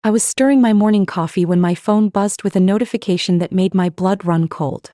I was stirring my morning coffee when my phone buzzed with a notification that made my blood run cold.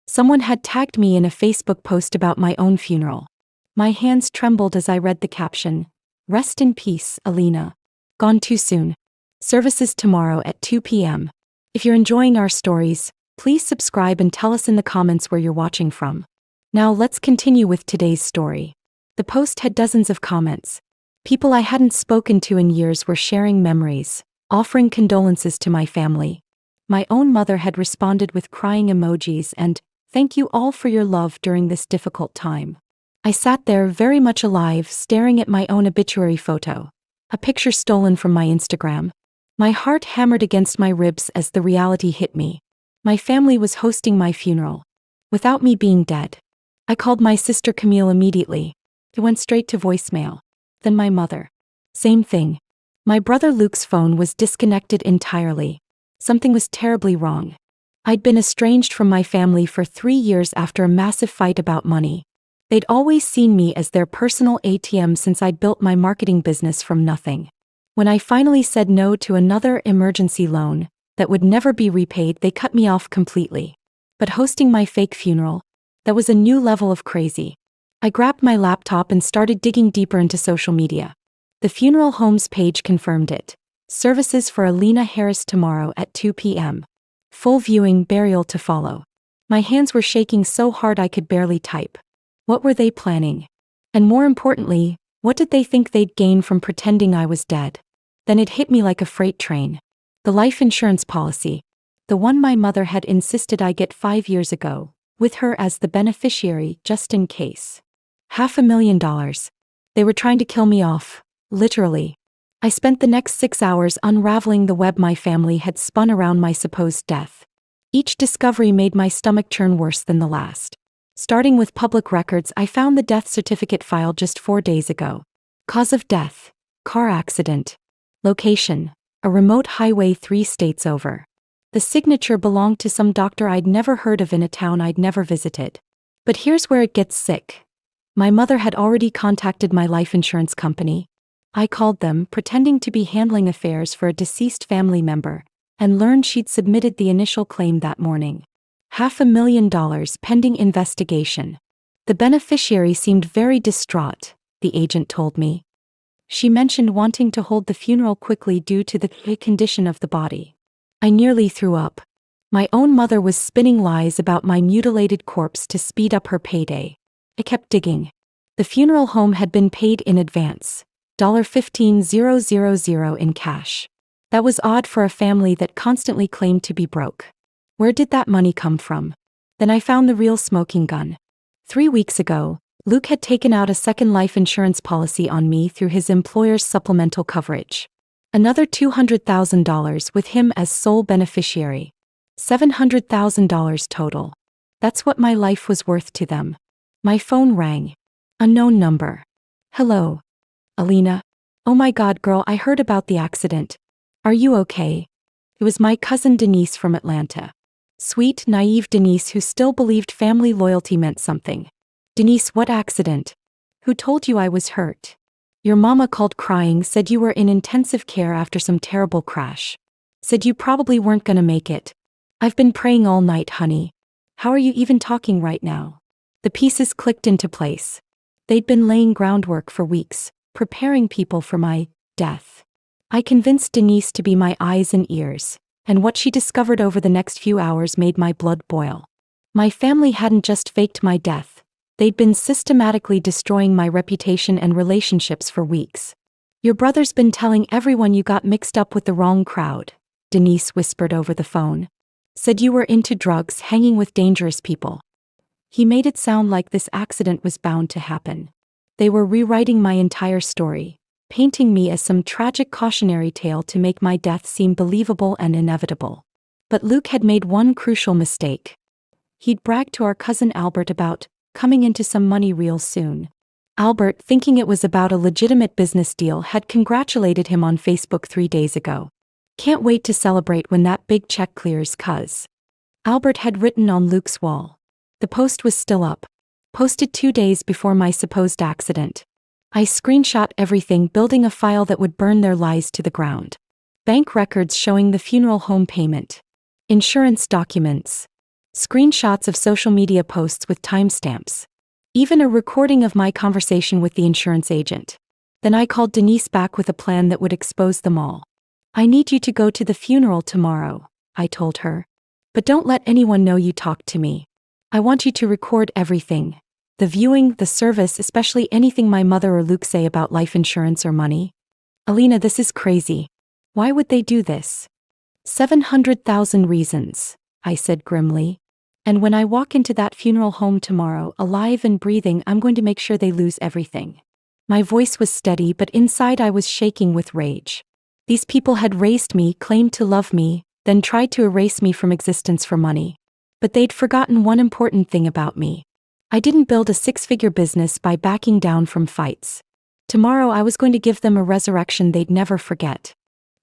Someone had tagged me in a Facebook post about my own funeral. My hands trembled as I read the caption, "Rest in peace, Alina. Gone too soon. Services tomorrow at 2 p.m. If you're enjoying our stories, please subscribe and tell us in the comments where you're watching from. Now let's continue with today's story. The post had dozens of comments. People I hadn't spoken to in years were sharing memories, offering condolences to my family. My own mother had responded with crying emojis and, "Thank you all for your love during this difficult time." I sat there very much alive, staring at my own obituary photo, a picture stolen from my Instagram. My heart hammered against my ribs as the reality hit me. My family was hosting my funeral, without me being dead. I called my sister Camille immediately. It went straight to voicemail. Then my mother. Same thing. My brother Luke's phone was disconnected entirely. Something was terribly wrong. I'd been estranged from my family for 3 years after a massive fight about money. They'd always seen me as their personal ATM since I'd built my marketing business from nothing. When I finally said no to another emergency loan that would never be repaid, they cut me off completely. But hosting my fake funeral, that was a new level of crazy. I grabbed my laptop and started digging deeper into social media. The funeral home's page confirmed it. Services for Alina Harris tomorrow at 2 p.m. Full viewing, burial to follow. My hands were shaking so hard I could barely type. What were they planning? And more importantly, what did they think they'd gain from pretending I was dead? Then it hit me like a freight train. The life insurance policy. The one my mother had insisted I get 5 years ago, with her as the beneficiary just in case. $500,000. They were trying to kill me off, literally. I spent the next 6 hours unraveling the web my family had spun around my supposed death. Each discovery made my stomach churn worse than the last. Starting with public records, I found the death certificate filed just 4 days ago. Cause of death: car accident. Location: a remote highway 3 states over. The signature belonged to some doctor I'd never heard of in a town I'd never visited. But here's where it gets sick. My mother had already contacted my life insurance company. I called them, pretending to be handling affairs for a deceased family member, and learned she'd submitted the initial claim that morning. $500,000 pending investigation. The beneficiary seemed very distraught, the agent told me. She mentioned wanting to hold the funeral quickly due to the condition of the body. I nearly threw up. My own mother was spinning lies about my mutilated corpse to speed up her payday. I kept digging. The funeral home had been paid in advance, $15,000 in cash. That was odd for a family that constantly claimed to be broke. Where did that money come from? Then I found the real smoking gun. 3 weeks ago, Luke had taken out a second life insurance policy on me through his employer's supplemental coverage. Another $200,000 with him as sole beneficiary. $700,000 total. That's what my life was worth to them. My phone rang. Unknown number. Hello. Alina. Oh my God, girl, I heard about the accident. Are you okay? It was my cousin Denise from Atlanta. Sweet, naive Denise who still believed family loyalty meant something. Denise, what accident? Who told you I was hurt? Your mama called crying, said you were in intensive care after some terrible crash. Said you probably weren't gonna make it. I've been praying all night, honey. How are you even talking right now? The pieces clicked into place. They'd been laying groundwork for weeks, preparing people for my death. I convinced Denise to be my eyes and ears, and what she discovered over the next few hours made my blood boil. My family hadn't just faked my death. They'd been systematically destroying my reputation and relationships for weeks. Your brother's been telling everyone you got mixed up with the wrong crowd, Denise whispered over the phone. Said you were into drugs, hanging with dangerous people. He made it sound like this accident was bound to happen. They were rewriting my entire story, painting me as some tragic cautionary tale to make my death seem believable and inevitable. But Luke had made one crucial mistake. He'd bragged to our cousin Albert about coming into some money real soon. Albert, thinking it was about a legitimate business deal, had congratulated him on Facebook 3 days ago. Can't wait to celebrate when that big check clears, cuz. Albert had written on Luke's wall. The post was still up. Posted 2 days before my supposed accident. I screenshot everything, building a file that would burn their lies to the ground. bank records showing the funeral home payment, insurance documents, screenshots of social media posts with timestamps, even a recording of my conversation with the insurance agent. Then I called Denise back with a plan that would expose them all. "I need you to go to the funeral tomorrow," I told her. "But don't let anyone know you talked to me. I want you to record everything. The viewing, the service, especially anything my mother or Luke say about life insurance or money." "Alina, this is crazy. Why would they do this?" 700,000 reasons, I said grimly. "And when I walk into that funeral home tomorrow, alive and breathing, I'm going to make sure they lose everything." My voice was steady, but inside I was shaking with rage. These people had raised me, claimed to love me, then tried to erase me from existence for money. But they'd forgotten one important thing about me. I didn't build a six-figure business by backing down from fights. Tomorrow I was going to give them a resurrection they'd never forget.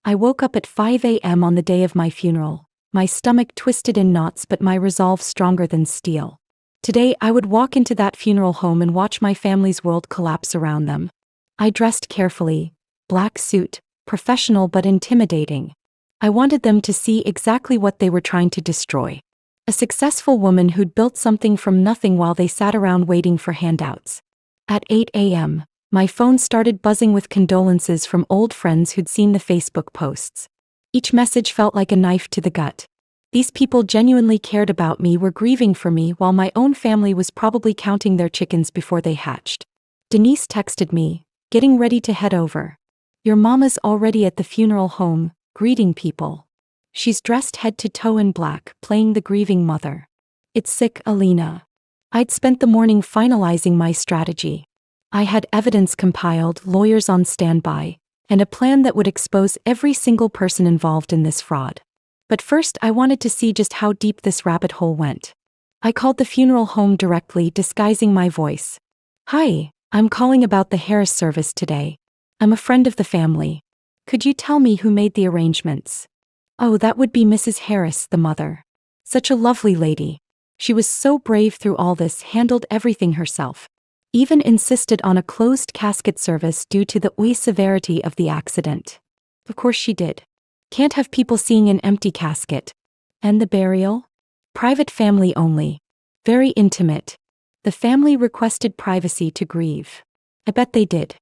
I woke up at 5 a.m. on the day of my funeral, my stomach twisted in knots but my resolve stronger than steel. Today I would walk into that funeral home and watch my family's world collapse around them. I dressed carefully, black suit, professional but intimidating. I wanted them to see exactly what they were trying to destroy. A successful woman who'd built something from nothing while they sat around waiting for handouts. At 8 a.m., my phone started buzzing with condolences from old friends who'd seen the Facebook posts. Each message felt like a knife to the gut. These people genuinely cared about me, were grieving for me, while my own family was probably counting their chickens before they hatched. Denise texted me, getting ready to head over. "Your mama's already at the funeral home, greeting people. She's dressed head to toe in black, playing the grieving mother. It's sick, Alina." I'd spent the morning finalizing my strategy. I had evidence compiled, lawyers on standby, and a plan that would expose every single person involved in this fraud. But first I wanted to see just how deep this rabbit hole went. I called the funeral home directly, disguising my voice. "Hi, I'm calling about the Harris service today. I'm a friend of the family. Could you tell me who made the arrangements?" "Oh, that would be Mrs. Harris, the mother. Such a lovely lady. She was so brave through all this, handled everything herself. Even insisted on a closed casket service due to the severity of the accident. Of course she did. Can't have people seeing an empty casket. And the burial? Private family only. Very intimate. The family requested privacy to grieve. I bet they did.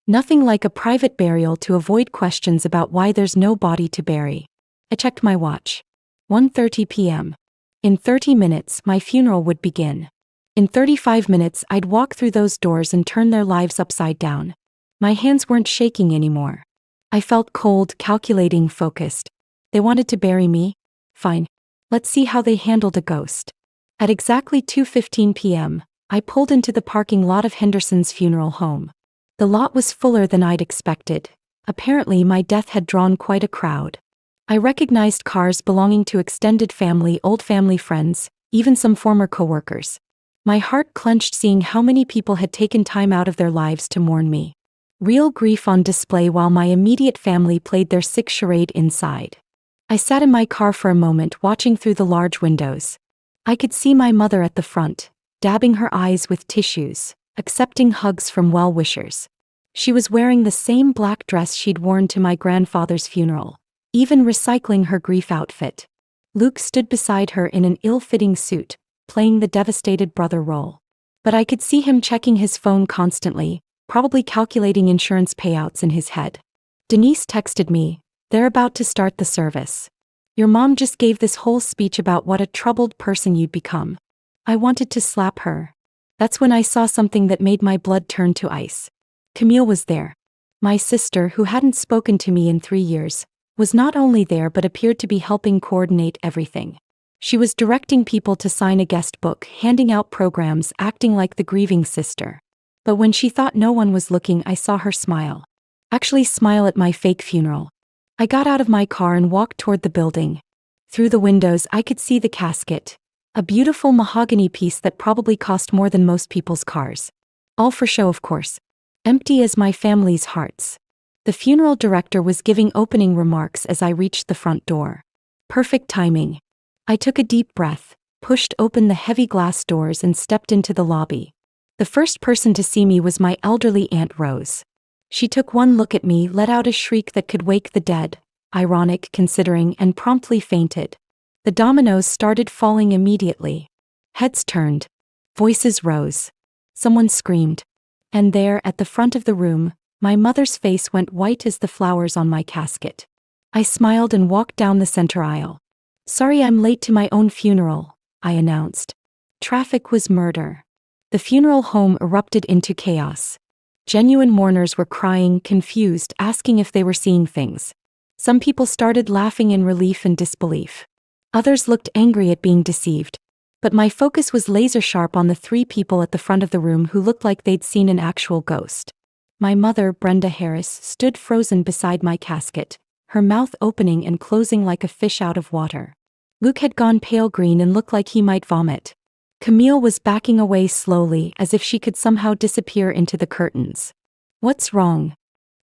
Nothing like a private burial to avoid questions about why there's no body to bury." I checked my watch. 1:30 p.m. In 30 minutes, my funeral would begin. In 35 minutes, I'd walk through those doors and turn their lives upside down. My hands weren't shaking anymore. I felt cold, calculating, focused. They wanted to bury me? Fine. Let's see how they handled a ghost. At exactly 2:15 p.m., I pulled into the parking lot of Henderson's funeral home. The lot was fuller than I'd expected. Apparently my death had drawn quite a crowd. I recognized cars belonging to extended family, old family friends, even some former coworkers. My heart clenched seeing how many people had taken time out of their lives to mourn me. Real grief on display while my immediate family played their sick charade inside. I sat in my car for a moment, watching through the large windows. I could see my mother at the front, dabbing her eyes with tissues, accepting hugs from well-wishers. She was wearing the same black dress she'd worn to my grandfather's funeral, even recycling her grief outfit. Luke stood beside her in an ill-fitting suit, playing the devastated brother role. But I could see him checking his phone constantly, probably calculating insurance payouts in his head. Denise texted me, "They're about to start the service. Your mom just gave this whole speech about what a troubled person you'd become." I wanted to slap her. That's when I saw something that made my blood turn to ice. Camille was there. My sister, who hadn't spoken to me in 3 years, was not only there but appeared to be helping coordinate everything. She was directing people to sign a guest book, handing out programs, acting like the grieving sister. But when she thought no one was looking, I saw her smile. Actually smile at my fake funeral. I got out of my car and walked toward the building. Through the windows I could see the casket. A beautiful mahogany piece that probably cost more than most people's cars. All for show, of course. Empty as my family's hearts. The funeral director was giving opening remarks as I reached the front door. Perfect timing. I took a deep breath, pushed open the heavy glass doors and stepped into the lobby. The first person to see me was my elderly Aunt Rose. She took one look at me, let out a shriek that could wake the dead. ironic considering, and promptly fainted. The dominoes started falling immediately. Heads turned. Voices rose. Someone screamed. And there, at the front of the room, my mother's face went white as the flowers on my casket. I smiled and walked down the center aisle. "Sorry I'm late to my own funeral," I announced. Traffic was murder. The funeral home erupted into chaos. Genuine mourners were crying, confused, asking if they were seeing things. Some people started laughing in relief and disbelief. Others looked angry at being deceived. But my focus was laser-sharp on the 3 people at the front of the room who looked like they'd seen an actual ghost. My mother, Brenda Harris, stood frozen beside my casket, her mouth opening and closing like a fish out of water. Luke had gone pale green and looked like he might vomit. Camille was backing away slowly, as if she could somehow disappear into the curtains. "What's wrong?"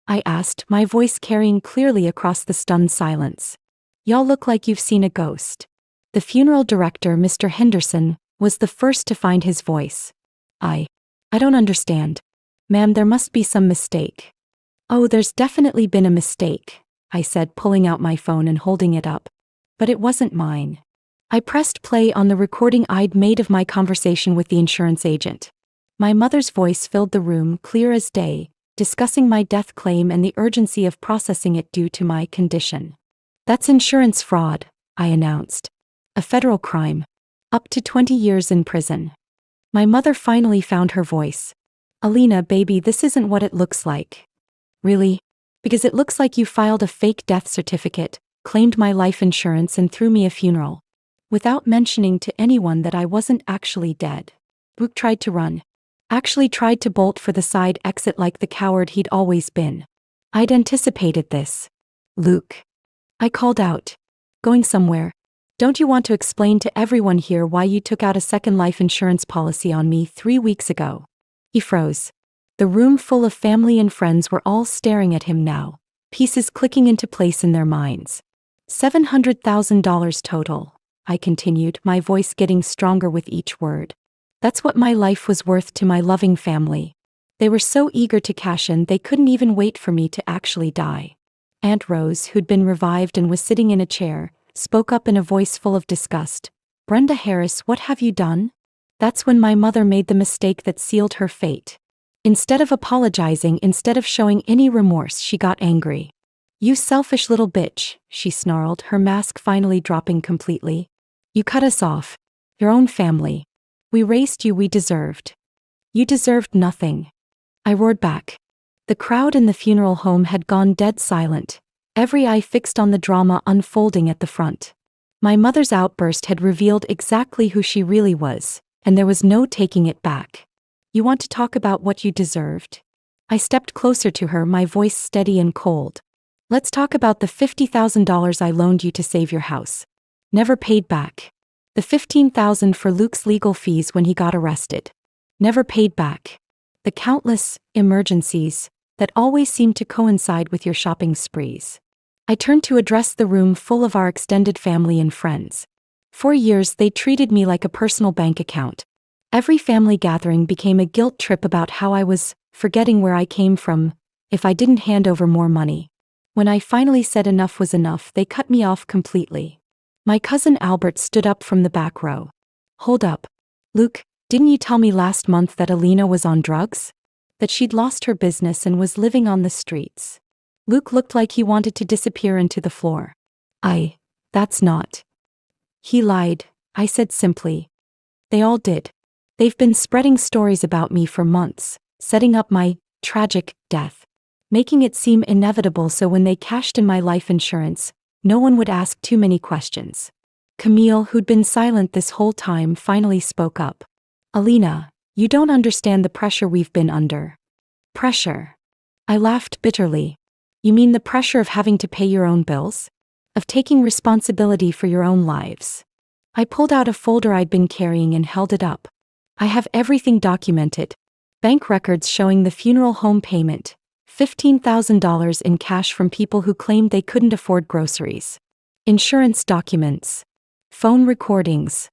I asked, my voice carrying clearly across the stunned silence. "Y'all look like you've seen a ghost." The funeral director, Mr. Henderson, was the first to find his voice. I don't understand. Ma'am, there must be some mistake." "Oh, there's definitely been a mistake," I said, pulling out my phone and holding it up. "But it wasn't mine." I pressed play on the recording I'd made of my conversation with the insurance agent. My mother's voice filled the room, clear as day, discussing my death claim and the urgency of processing it due to my condition. "That's insurance fraud," I announced. "A federal crime. Up to 20 years in prison." My mother finally found her voice. "Alina, baby, this isn't what it looks like." "Really? Because it looks like you filed a fake death certificate, claimed my life insurance and threw me a funeral, without mentioning to anyone that I wasn't actually dead." Luke tried to run. Actually tried to bolt for the side exit like the coward he'd always been. I'd anticipated this. "Luke," I called out. "Going somewhere? Don't you want to explain to everyone here why you took out a second life insurance policy on me 3 weeks ago?" He froze. The room full of family and friends were all staring at him now, pieces clicking into place in their minds. $700,000 total, I continued, my voice getting stronger with each word. That's what my life was worth to my loving family. They were so eager to cash in they couldn't even wait for me to actually die. Aunt Rose, who'd been revived and was sitting in a chair, spoke up in a voice full of disgust. "Brenda Harris, what have you done?" That's when my mother made the mistake that sealed her fate. Instead of apologizing, instead of showing any remorse, she got angry. "You selfish little bitch," she snarled, her mask finally dropping completely. "You cut us off. Your own family. We raised you, we deserved. You deserved nothing." I roared back. The crowd in the funeral home had gone dead silent, every eye fixed on the drama unfolding at the front. My mother's outburst had revealed exactly who she really was, and there was no taking it back. "You want to talk about what you deserved?" I stepped closer to her, my voice steady and cold. "Let's talk about the $50,000 I loaned you to save your house. Never paid back. The $15,000 for Luke's legal fees when he got arrested. Never paid back. The countless emergencies that always seemed to coincide with your shopping sprees." I turned to address the room full of our extended family and friends. For years they treated me like a personal bank account. Every family gathering became a guilt trip about how I was forgetting where I came from if I didn't hand over more money. When I finally said enough was enough, they cut me off completely. My cousin Albert stood up from the back row. "Hold up. Luke, didn't you tell me last month that Alina was on drugs? That she'd lost her business and was living on the streets?" Luke looked like he wanted to disappear into the floor. That's not." "He lied," I said simply. "They all did. They've been spreading stories about me for months, setting up my tragic death, making it seem inevitable so when they cashed in my life insurance, no one would ask too many questions." Camille, who'd been silent this whole time, finally spoke up. "Alina, you don't understand the pressure we've been under." "Pressure?" I laughed bitterly. "You mean the pressure of having to pay your own bills? Of taking responsibility for your own lives?" I pulled out a folder I'd been carrying and held it up. "I have everything documented. Bank records showing the funeral home payment, $15,000 in cash from people who claimed they couldn't afford groceries. Insurance documents. Phone recordings.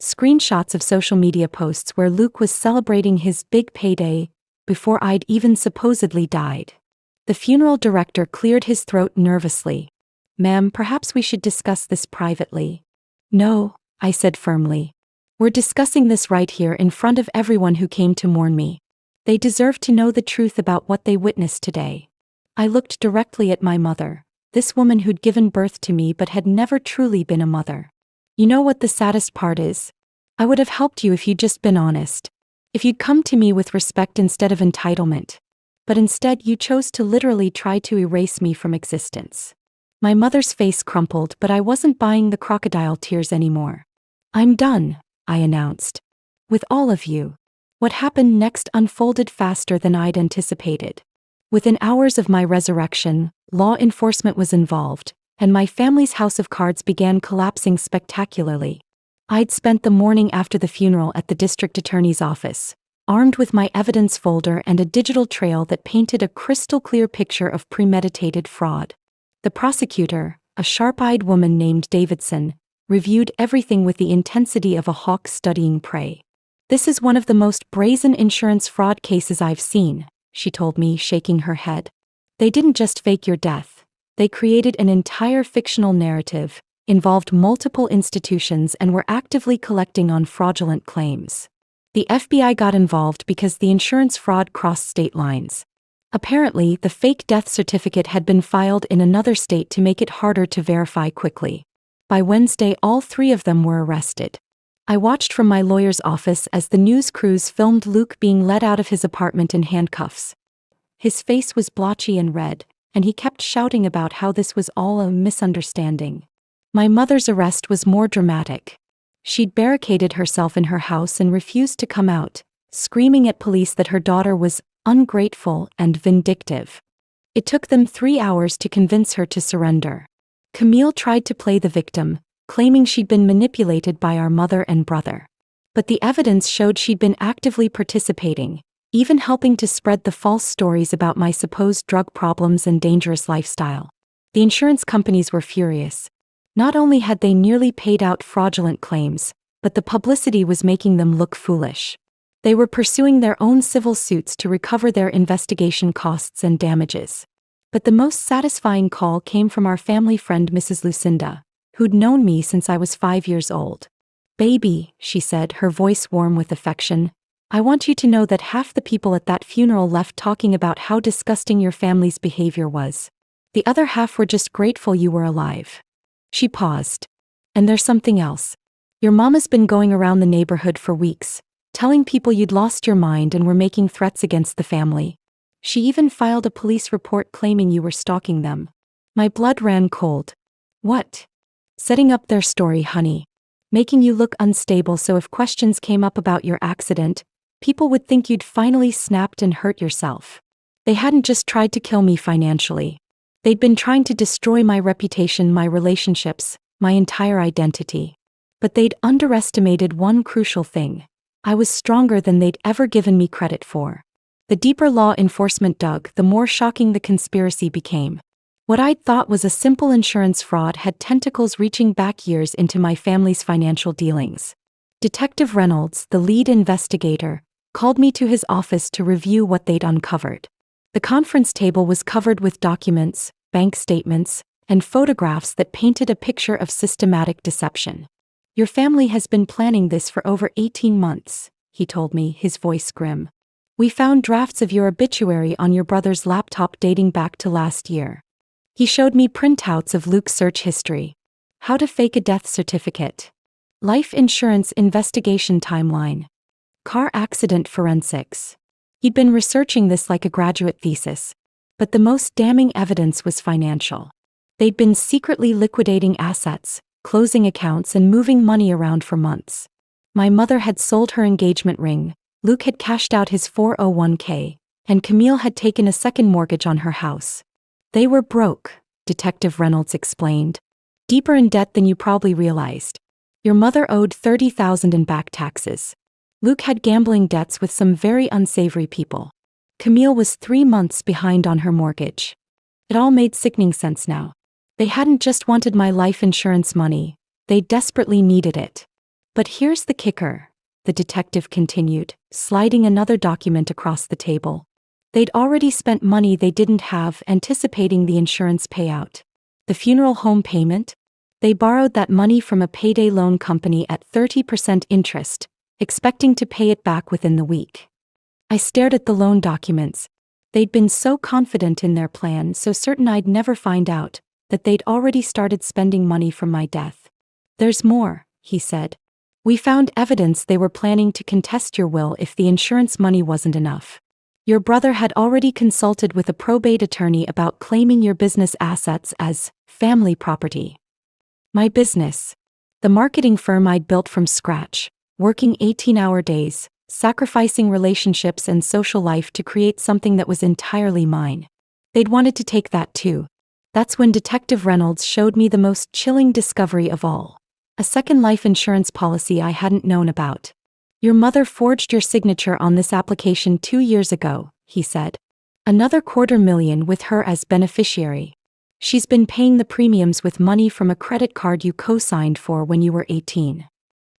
Screenshots of social media posts where Luke was celebrating his big payday before I'd even supposedly died." The funeral director cleared his throat nervously. Ma'am, perhaps we should discuss this privately. No, I said firmly. We're discussing this right here in front of everyone who came to mourn me. They deserve to know the truth about what they witnessed today. I looked directly at my mother, this woman who'd given birth to me but had never truly been a mother. You know what the saddest part is? I would have helped you if you'd just been honest. If you'd come to me with respect instead of entitlement. But instead you chose to literally try to erase me from existence. My mother's face crumpled, but I wasn't buying the crocodile tears anymore. I'm done, I announced. With all of you. What happened next unfolded faster than I'd anticipated. Within hours of my resurrection, law enforcement was involved, and my family's house of cards began collapsing spectacularly. I'd spent the morning after the funeral at the district attorney's office, armed with my evidence folder and a digital trail that painted a crystal-clear picture of premeditated fraud. The prosecutor, a sharp-eyed woman named Davidson, reviewed everything with the intensity of a hawk studying prey. This is one of the most brazen insurance fraud cases I've seen, she told me, shaking her head. They didn't just fake your death. They created an entire fictional narrative, involved multiple institutions, and were actively collecting on fraudulent claims. The FBI got involved because the insurance fraud crossed state lines. Apparently, the fake death certificate had been filed in another state to make it harder to verify quickly. By Wednesday, all three of them were arrested. I watched from my lawyer's office as the news crews filmed Luke being led out of his apartment in handcuffs. His face was blotchy and red, and he kept shouting about how this was all a misunderstanding. My mother's arrest was more dramatic. She'd barricaded herself in her house and refused to come out, screaming at police that her daughter was ungrateful and vindictive. It took them 3 hours to convince her to surrender. Camille tried to play the victim, claiming she'd been manipulated by our mother and brother. But the evidence showed she'd been actively participating, even helping to spread the false stories about my supposed drug problems and dangerous lifestyle. The insurance companies were furious. Not only had they nearly paid out fraudulent claims, but the publicity was making them look foolish. They were pursuing their own civil suits to recover their investigation costs and damages. But the most satisfying call came from our family friend Mrs. Lucinda, who'd known me since I was 5 years old. "Baby," she said, her voice warm with affection, "I want you to know that half the people at that funeral left talking about how disgusting your family's behavior was. The other half were just grateful you were alive." She paused. "And there's something else. Your mama's been going around the neighborhood for weeks, telling people you'd lost your mind and were making threats against the family. She even filed a police report claiming you were stalking them." My blood ran cold. "What?" "Setting up their story, honey. Making you look unstable so if questions came up about your accident, people would think you'd finally snapped and hurt yourself. They hadn't just tried to kill me financially. They'd been trying to destroy my reputation, my relationships, my entire identity. But they'd underestimated one crucial thing. I was stronger than they'd ever given me credit for." The deeper law enforcement dug, the more shocking the conspiracy became. What I'd thought was a simple insurance fraud had tentacles reaching back years into my family's financial dealings. Detective Reynolds, the lead investigator, called me to his office to review what they'd uncovered. The conference table was covered with documents, bank statements, and photographs that painted a picture of systematic deception. "Your family has been planning this for over 18 months, he told me, his voice grim. "We found drafts of your obituary on your brother's laptop dating back to last year." He showed me printouts of Luke's search history. How to fake a death certificate. Life insurance investigation timeline. Car accident forensics. He'd been researching this like a graduate thesis. But the most damning evidence was financial. They'd been secretly liquidating assets, closing accounts, and moving money around for months. My mother had sold her engagement ring, Luke had cashed out his 401k, and Camille had taken a second mortgage on her house. They were broke, Detective Reynolds explained. Deeper in debt than you probably realized. Your mother owed $30,000 in back taxes. Luke had gambling debts with some very unsavory people. Camille was 3 months behind on her mortgage. It all made sickening sense now. They hadn't just wanted my life insurance money, they desperately needed it. But here's the kicker, the detective continued, sliding another document across the table. They'd already spent money they didn't have, anticipating the insurance payout. The funeral home payment? They borrowed that money from a payday loan company at 30% interest, expecting to pay it back within the week. I stared at the loan documents. They'd been so confident in their plan, so certain I'd never find out, that they'd already started spending money from my death. "There's more," he said. "We found evidence they were planning to contest your will if the insurance money wasn't enough. Your brother had already consulted with a probate attorney about claiming your business assets as family property." My business. The marketing firm I'd built from scratch, working 18-hour days, sacrificing relationships and social life to create something that was entirely mine. They'd wanted to take that too. That's when Detective Reynolds showed me the most chilling discovery of all. A second life insurance policy I hadn't known about. "Your mother forged your signature on this application 2 years ago," he said. "Another $250,000 with her as beneficiary. She's been paying the premiums with money from a credit card you co-signed for when you were 18.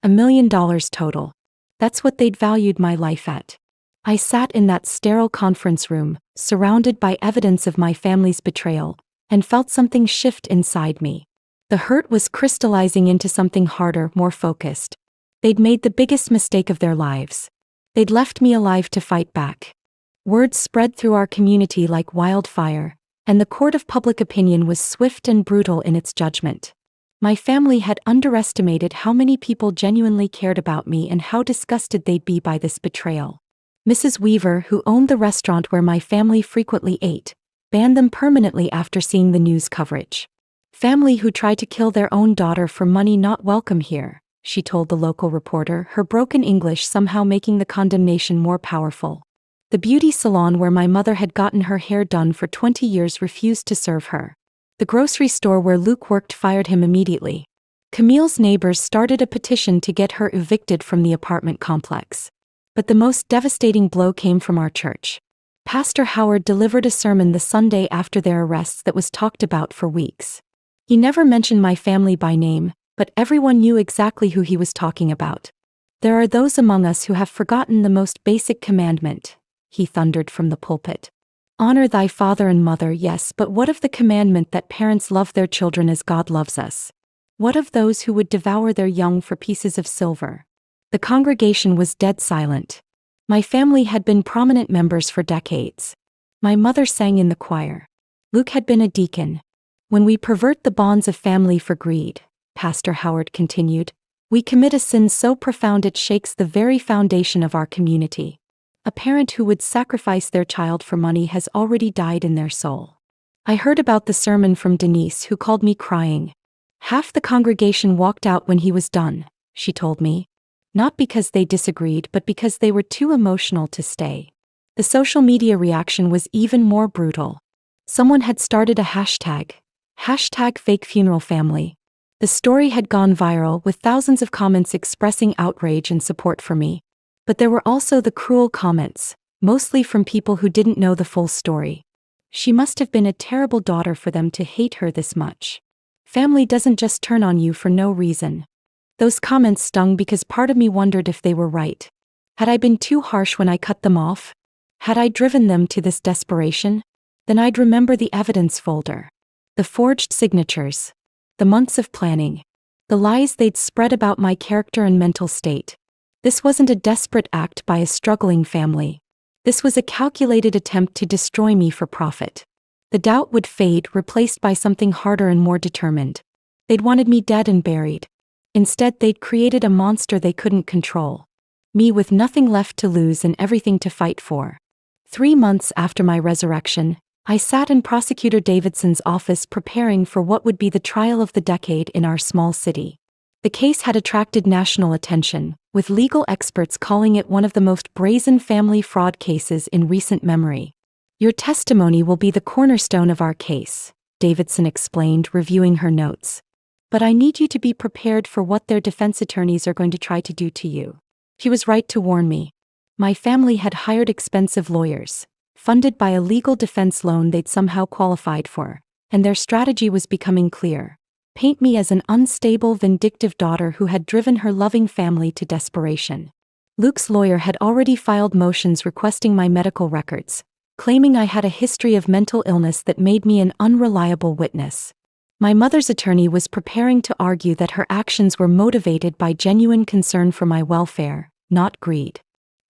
$1 million total. That's what they'd valued my life at." I sat in that sterile conference room, surrounded by evidence of my family's betrayal, and felt something shift inside me. The hurt was crystallizing into something harder, more focused. They'd made the biggest mistake of their lives. They'd left me alive to fight back. Words spread through our community like wildfire, and the court of public opinion was swift and brutal in its judgment. My family had underestimated how many people genuinely cared about me and how disgusted they'd be by this betrayal. Mrs. Weaver, who owned the restaurant where my family frequently ate, banned them permanently after seeing the news coverage. "Family who try to kill their own daughter for money not welcome here," she told the local reporter, her broken English somehow making the condemnation more powerful. The beauty salon where my mother had gotten her hair done for 20 years refused to serve her. The grocery store where Luke worked fired him immediately. Camille's neighbors started a petition to get her evicted from the apartment complex. But the most devastating blow came from our church. Pastor Howard delivered a sermon the Sunday after their arrests that was talked about for weeks. He never mentioned my family by name, but everyone knew exactly who he was talking about. "There are those among us who have forgotten the most basic commandment," he thundered from the pulpit. "Honor thy father and mother, yes, but what of the commandment that parents love their children as God loves us? What of those who would devour their young for pieces of silver?" The congregation was dead silent. My family had been prominent members for decades. My mother sang in the choir. Luke had been a deacon. "When we pervert the bonds of family for greed," Pastor Howard continued, "we commit a sin so profound it shakes the very foundation of our community. A parent who would sacrifice their child for money has already died in their soul." I heard about the sermon from Denise, who called me crying. "Half the congregation walked out when he was done," she told me. Not because they disagreed, but because they were too emotional to stay. The social media reaction was even more brutal. Someone had started a hashtag #FakeFuneralFamily. The story had gone viral with thousands of comments expressing outrage and support for me. But there were also the cruel comments, mostly from people who didn't know the full story. "She must have been a terrible daughter for them to hate her this much. Family doesn't just turn on you for no reason." Those comments stung because part of me wondered if they were right. Had I been too harsh when I cut them off? Had I driven them to this desperation? Then I'd remember the evidence folder. The forged signatures. The months of planning. The lies they'd spread about my character and mental state. This wasn't a desperate act by a struggling family. This was a calculated attempt to destroy me for profit. The doubt would fade, replaced by something harder and more determined. They'd wanted me dead and buried. Instead, they'd created a monster they couldn't control. Me with nothing left to lose and everything to fight for. 3 months after my resurrection, I sat in Prosecutor Davidson's office preparing for what would be the trial of the decade in our small city. The case had attracted national attention, with legal experts calling it one of the most brazen family fraud cases in recent memory. "Your testimony will be the cornerstone of our case," Davidson explained, reviewing her notes. "But I need you to be prepared for what their defense attorneys are going to try to do to you." He was right to warn me. My family had hired expensive lawyers, funded by a legal defense loan they'd somehow qualified for, and their strategy was becoming clear. Paint me as an unstable, vindictive daughter who had driven her loving family to desperation. Luke's lawyer had already filed motions requesting my medical records, claiming I had a history of mental illness that made me an unreliable witness. My mother's attorney was preparing to argue that her actions were motivated by genuine concern for my welfare, not greed.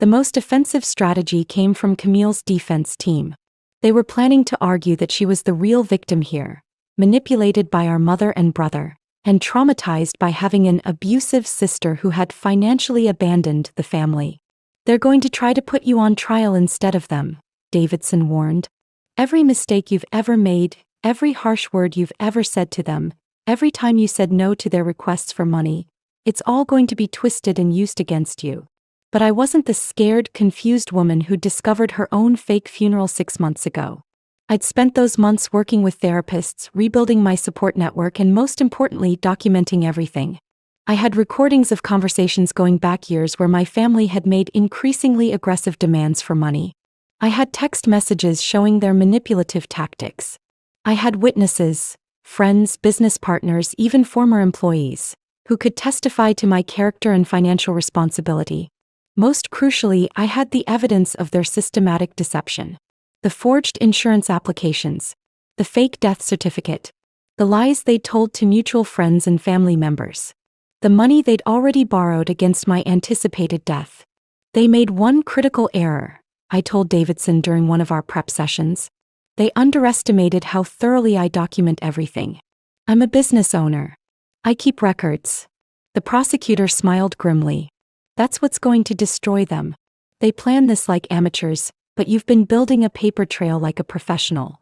The most offensive strategy came from Camille's defense team. They were planning to argue that she was the real victim here, manipulated by our mother and brother, and traumatized by having an abusive sister who had financially abandoned the family. They're going to try to put you on trial instead of them, Davidson warned. Every mistake you've ever made, every harsh word you've ever said to them, every time you said no to their requests for money, it's all going to be twisted and used against you. But I wasn't the scared, confused woman who discovered her own fake funeral 6 months ago. I'd spent those months working with therapists, rebuilding my support network, and most importantly, documenting everything. I had recordings of conversations going back years where my family had made increasingly aggressive demands for money. I had text messages showing their manipulative tactics. I had witnesses, friends, business partners, even former employees, who could testify to my character and financial responsibility. Most crucially, I had the evidence of their systematic deception. The forged insurance applications, the fake death certificate, the lies they'd told to mutual friends and family members, the money they'd already borrowed against my anticipated death. They made one critical error, I told Davidson during one of our prep sessions. They underestimated how thoroughly I document everything. I'm a business owner. I keep records. The prosecutor smiled grimly. That's what's going to destroy them. They plan this like amateurs, but you've been building a paper trail like a professional.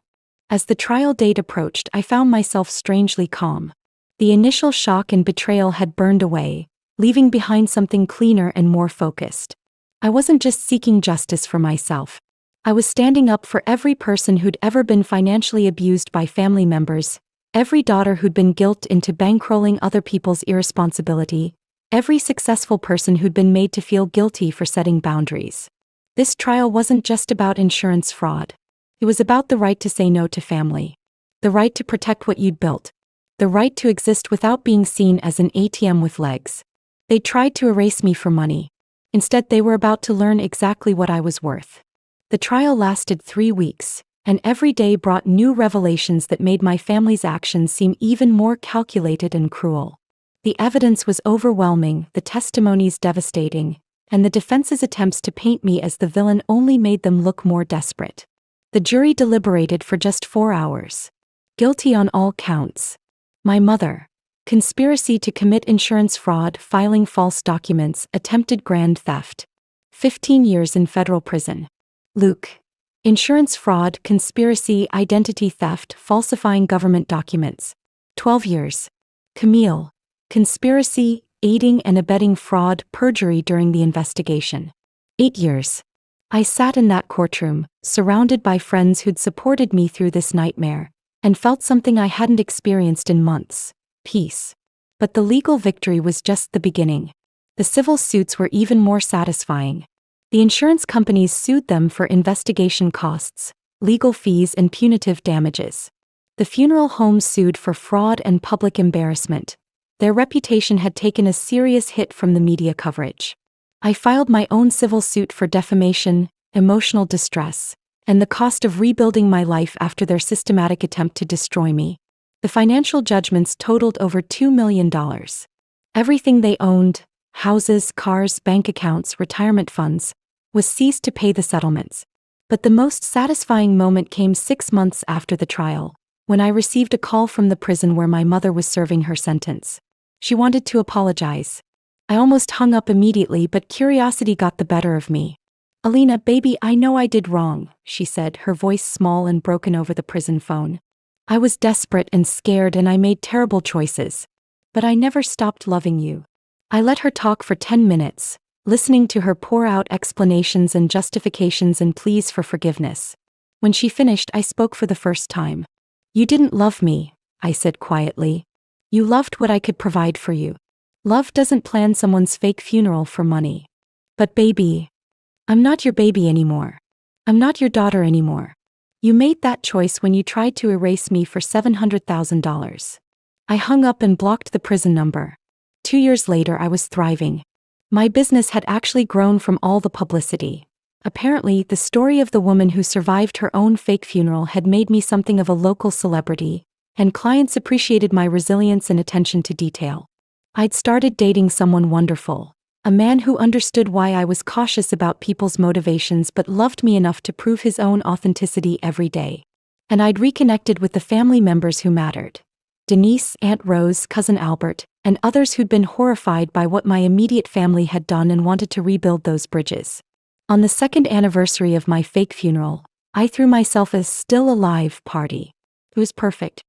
As the trial date approached, I found myself strangely calm. The initial shock and betrayal had burned away, leaving behind something cleaner and more focused. I wasn't just seeking justice for myself. I was standing up for every person who'd ever been financially abused by family members, every daughter who'd been guilted into bankrolling other people's irresponsibility, every successful person who'd been made to feel guilty for setting boundaries. This trial wasn't just about insurance fraud. It was about the right to say no to family, the right to protect what you'd built, the right to exist without being seen as an ATM with legs. They tried to erase me for money. Instead, they were about to learn exactly what I was worth. The trial lasted 3 weeks, and every day brought new revelations that made my family's actions seem even more calculated and cruel. The evidence was overwhelming, the testimonies devastating, and the defense's attempts to paint me as the villain only made them look more desperate. The jury deliberated for just 4 hours. Guilty on all counts. My mother. Conspiracy to commit insurance fraud, filing false documents, attempted grand theft. 15 years in federal prison. Luke. Insurance fraud, conspiracy, identity theft, falsifying government documents. 12 years. Camille. Conspiracy, aiding and abetting fraud, perjury during the investigation. 8 years. I sat in that courtroom, surrounded by friends who'd supported me through this nightmare, and felt something I hadn't experienced in months: peace. But the legal victory was just the beginning. The civil suits were even more satisfying. The insurance companies sued them for investigation costs, legal fees, and punitive damages. The funeral homes sued for fraud and public embarrassment. Their reputation had taken a serious hit from the media coverage. I filed my own civil suit for defamation, emotional distress, and the cost of rebuilding my life after their systematic attempt to destroy me. The financial judgments totaled over $2 million. Everything they owned, houses, cars, bank accounts, retirement funds, was seized to pay the settlements. But the most satisfying moment came 6 months after the trial, when I received a call from the prison where my mother was serving her sentence. She wanted to apologize. I almost hung up immediately, but curiosity got the better of me. "Alina, baby, I know I did wrong," she said, her voice small and broken over the prison phone. "I was desperate and scared, and I made terrible choices. But I never stopped loving you." I let her talk for 10 minutes, listening to her pour out explanations and justifications and pleas for forgiveness. When she finished, I spoke for the first time. "You didn't love me," I said quietly. "You loved what I could provide for you. Love doesn't plan someone's fake funeral for money. But baby, I'm not your baby anymore. I'm not your daughter anymore. You made that choice when you tried to erase me for $700,000. I hung up and blocked the prison number. 2 years later, I was thriving. My business had actually grown from all the publicity. Apparently, the story of the woman who survived her own fake funeral had made me something of a local celebrity, and clients appreciated my resilience and attention to detail. I'd started dating someone wonderful, a man who understood why I was cautious about people's motivations but loved me enough to prove his own authenticity every day. And I'd reconnected with the family members who mattered. Denise, Aunt Rose, Cousin Albert, and others who'd been horrified by what my immediate family had done and wanted to rebuild those bridges. On the second anniversary of my fake funeral, I threw myself a still alive party. It was perfect.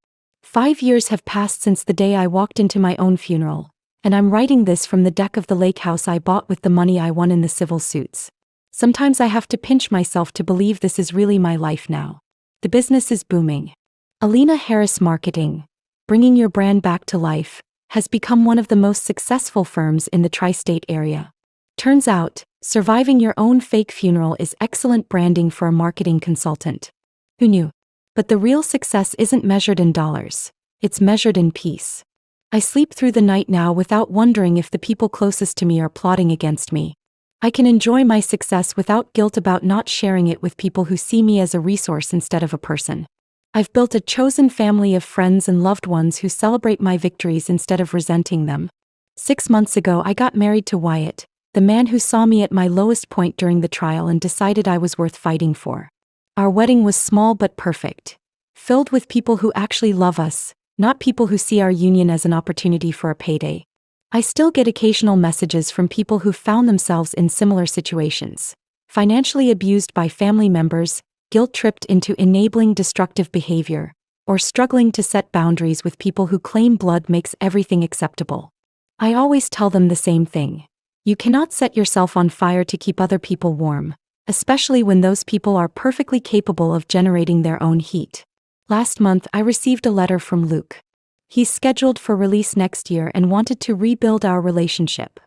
5 years have passed since the day I walked into my own funeral, and I'm writing this from the deck of the lake house I bought with the money I won in the civil suits. Sometimes I have to pinch myself to believe this is really my life now. The business is booming. Alina Harris Marketing, bringing your brand back to life, has become one of the most successful firms in the tri-state area. Turns out, surviving your own fake funeral is excellent branding for a marketing consultant. Who knew? But the real success isn't measured in dollars, it's measured in peace. I sleep through the night now without wondering if the people closest to me are plotting against me. I can enjoy my success without guilt about not sharing it with people who see me as a resource instead of a person. I've built a chosen family of friends and loved ones who celebrate my victories instead of resenting them. 6 months ago I got married to Wyatt, the man who saw me at my lowest point during the trial and decided I was worth fighting for. Our wedding was small but perfect. Filled with people who actually love us, not people who see our union as an opportunity for a payday. I still get occasional messages from people who found themselves in similar situations. Financially abused by family members, guilt-tripped into enabling destructive behavior, or struggling to set boundaries with people who claim blood makes everything acceptable. I always tell them the same thing. You cannot set yourself on fire to keep other people warm, especially when those people are perfectly capable of generating their own heat. Last month I received a letter from Luke. He's scheduled for release next year and wanted to rebuild our relationship.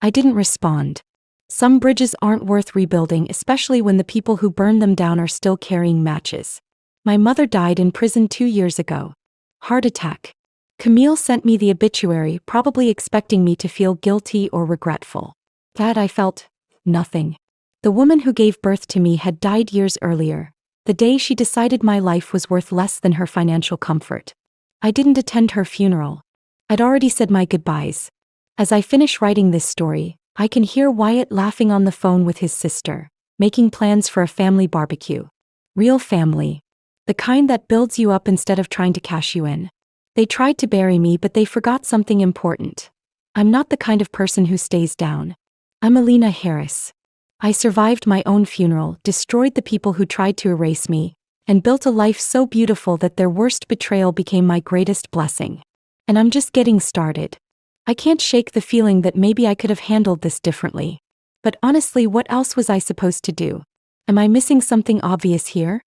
I didn't respond. Some bridges aren't worth rebuilding, especially when the people who burned them down are still carrying matches. My mother died in prison 2 years ago. Heart attack. Camille sent me the obituary, probably expecting me to feel guilty or regretful. That I felt nothing. The woman who gave birth to me had died years earlier, the day she decided my life was worth less than her financial comfort. I didn't attend her funeral. I'd already said my goodbyes. As I finish writing this story, I can hear Wyatt laughing on the phone with his sister, making plans for a family barbecue. Real family. The kind that builds you up instead of trying to cash you in. They tried to bury me, but they forgot something important. I'm not the kind of person who stays down. I'm Alina Harris. I survived my own funeral, destroyed the people who tried to erase me, and built a life so beautiful that their worst betrayal became my greatest blessing. And I'm just getting started. I can't shake the feeling that maybe I could have handled this differently. But honestly, what else was I supposed to do? Am I missing something obvious here?